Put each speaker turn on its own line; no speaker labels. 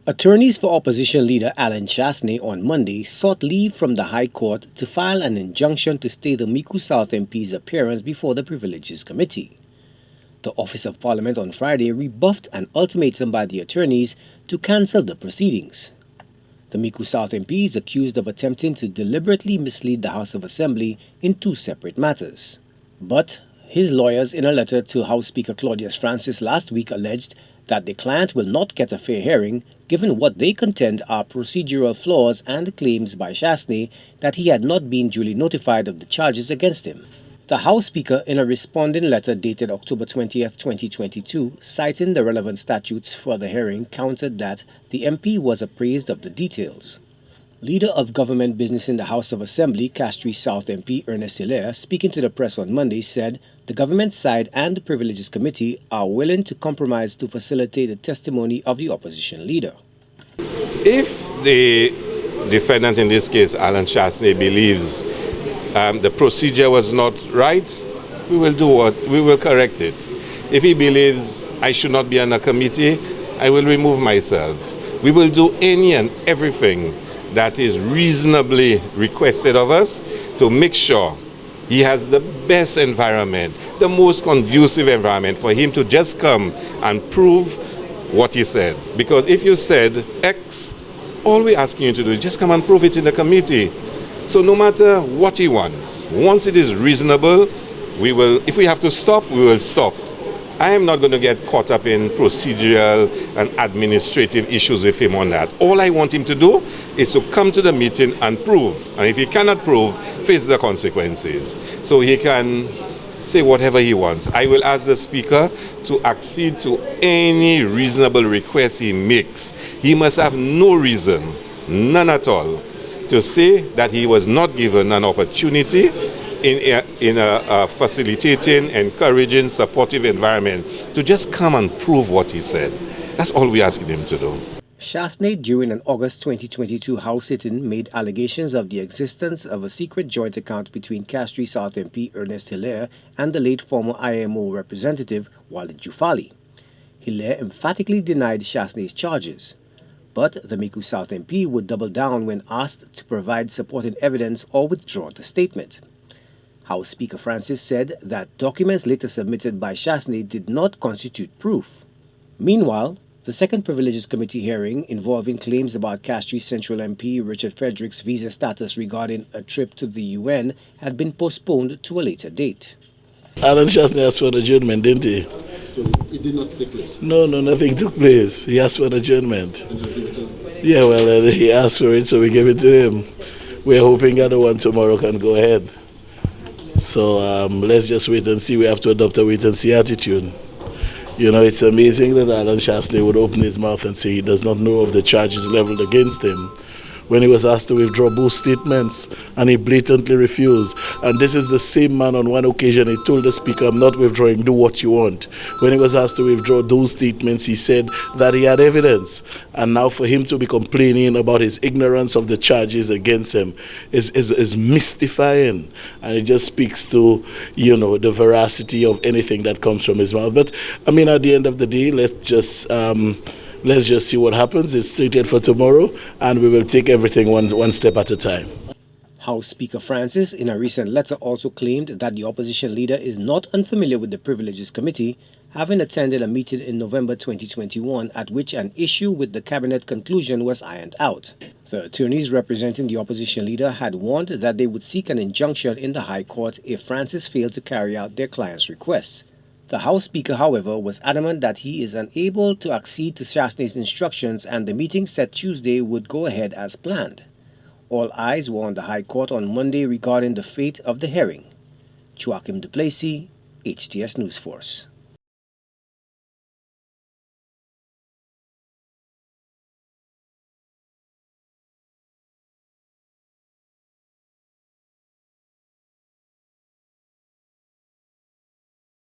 Attorneys for opposition leader Allen Chastanet on Monday sought leave from the High Court to file an injunction to stay the Micoud South MP's appearance before the Privileges Committee. The Office of Parliament on Friday rebuffed an ultimatum by the attorneys to cancel the proceedings. The Micoud South MP is accused of attempting to deliberately mislead the House of Assembly in two separate matters. But his lawyers, in a letter to House Speaker Claudius Francis last week, alleged that the client will not get a fair hearing given what they contend are procedural flaws and claims by Chastanet that he had not been duly notified of the charges against him. The House Speaker, in a responding letter dated October 20, 2022, citing the relevant statutes for the hearing, countered that the MP was apprised of the details. Leader of Government Business in the House of Assembly, Chastanet'S South MP Ernest Hillarie, speaking to the press on Monday, said the government side and the Privileges Committee are willing to compromise to facilitate the testimony of the opposition leader.
If the defendant, in this case Allen Chastanet, believes the procedure was not right, we will correct it. If he believes I should not be on a committee, I will remove myself. We will do any and everything that is reasonably requested of us to make sure he has the best environment, the most conducive environment for him to just come and prove what he said. Because if you said X, all we're asking you to do is just come and prove it in the committee. So no matter what he wants, once it is reasonable, we will, if we have to stop, we will stop. I am not going to get caught up in procedural and administrative issues with him on that. All I want him to do is to come to the meeting and prove. And if he cannot prove, face the consequences. So he can say whatever he wants. I will ask the Speaker to accede to any reasonable request he makes. He must have no reason, none at all, to say that he was not given an opportunity in a facilitating, encouraging, supportive environment to just come and prove what he said. That's all we're asking him to do.
Chastanet, during an August 2022 House sitting, made allegations of the existence of a secret joint account between Chastanet'S South MP Ernest Hillarie and the late former IMO representative Walid Jufali. Hillarie emphatically denied Chastanet's charges. But the Micoud South MP would double down when asked to provide supporting evidence or withdraw the statement. House Speaker Francis said that documents later submitted by Chastanet did not constitute proof. Meanwhile, the second Privileges Committee hearing involving claims about Chastanet's Central MP Richard Frederick's visa status regarding a trip to the UN had been postponed to a later date.
Allen Chastanet asked for an adjournment, didn't he?
So it did not take place?
No, nothing took place. He asked for an adjournment. Yeah, well, he asked for it, so we gave it to him. We're hoping that the one tomorrow can go ahead. So let's just wait and see. We have to adopt a wait-and-see attitude. You know, it's amazing that Allen Chastanet would open his mouth and say he does not know of the charges leveled against him when he was asked to withdraw both statements, and he blatantly refused. And this is the same man on one occasion, he told the Speaker, I'm not withdrawing, do what you want. When he was asked to withdraw those statements, he said that he had evidence. And now for him to be complaining about his ignorance of the charges against him is mystifying. And it just speaks to, you know, the veracity of anything that comes from his mouth. But, I mean, at the end of the day, let's just see what happens. It's slated for tomorrow, and we will take everything one step at a time.
House Speaker Francis, in a recent letter, also claimed that the opposition leader is not unfamiliar with the Privileges Committee, having attended a meeting in November 2021 at which an issue with the cabinet conclusion was ironed out. The attorneys representing the opposition leader had warned that they would seek an injunction in the High Court if Francis failed to carry out their client's requests. The House Speaker, however, was adamant that he is unable to accede to Chastanet's instructions and the meeting set Tuesday would go ahead as planned. All eyes were on the High Court on Monday regarding the fate of the hearing. Joachim Duplessis, HTS News Force.